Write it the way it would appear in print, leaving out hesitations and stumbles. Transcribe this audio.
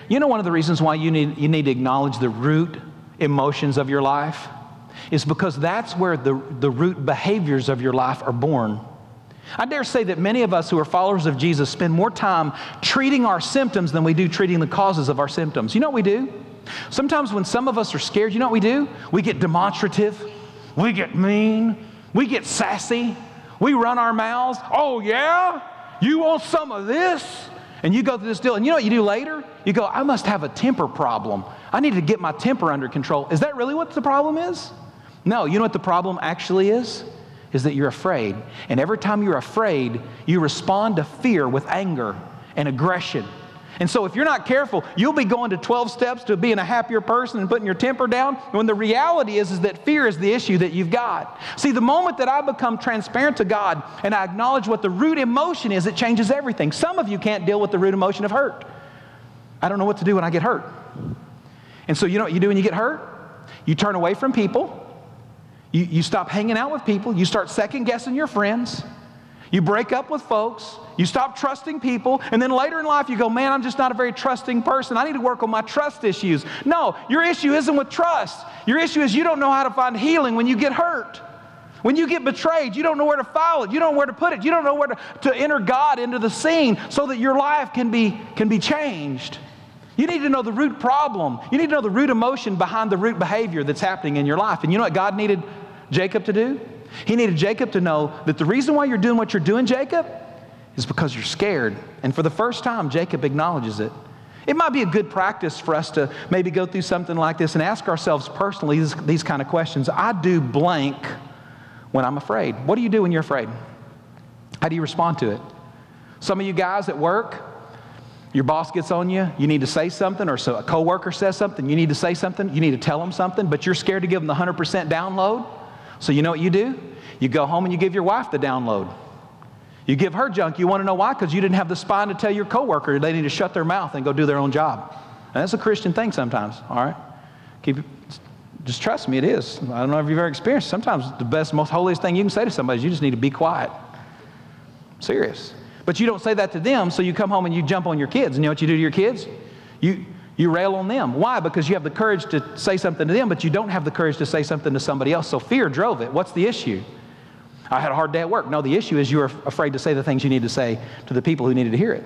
You know one of the reasons why you need to acknowledge the root emotions of your life is because that's where the root behaviors of your life are born. I dare say that many of us who are followers of Jesus spend more time treating our symptoms than we do treating the causes of our symptoms. You know what we do? Sometimes when some of us are scared, you know what we do? We get demonstrative, we get mean, we get sassy, we run our mouths. Oh yeah? You want some of this? And you go through this deal, and you know what you do later? You go, I must have a temper problem. I need to get my temper under control. Is that really what the problem is? No, you know what the problem actually is? Is that you're afraid. And every time you're afraid, you respond to fear with anger and aggression. And so if you're not careful, you'll be going to 12 steps to being a happier person and putting your temper down, when the reality is that fear is the issue that you've got. See, the moment that I become transparent to God and I acknowledge what the root emotion is, it changes everything. Some of you can't deal with the root emotion of hurt. I don't know what to do when I get hurt. And so you know what you do when you get hurt? You turn away from people. You stop hanging out with people. You start second-guessing your friends. You break up with folks. You stop trusting people. And then later in life, you go, man, I'm just not a very trusting person. I need to work on my trust issues. No, your issue isn't with trust. Your issue is you don't know how to find healing when you get hurt. When you get betrayed, you don't know where to file it. You don't know where to put it. You don't know where to enter God into the scene so that your life can be changed. You need to know the root problem. You need to know the root emotion behind the root behavior that's happening in your life. And you know what God needed Jacob to do? He needed Jacob to know that the reason why you're doing what you're doing, Jacob, is because you're scared. And for the first time, Jacob acknowledges it. It might be a good practice for us to maybe go through something like this and ask ourselves personally these kind of questions. I do blank when I'm afraid. What do you do when you're afraid? How do you respond to it? Some of you guys at work, your boss gets on you, you need to say something, or so a coworker says something, you need to say something, you need to tell them something, but you're scared to give them the 100% download. So you know what you do? You go home and you give your wife the download. You give her junk. You want to know why? Because you didn't have the spine to tell your coworker they need to shut their mouth and go do their own job. And that's a Christian thing sometimes, all right? Just trust me, it is. I don't know if you've ever experienced it. Sometimes the best, most holiest thing you can say to somebody is you just need to be quiet. Serious. But you don't say that to them, so you come home and you jump on your kids. And you know what you do to your kids? You rail on them. Why? Because you have the courage to say something to them, but you don't have the courage to say something to somebody else. So fear drove it. What's the issue? I had a hard day at work. No, the issue is you were afraid to say the things you need to say to the people who needed to hear it.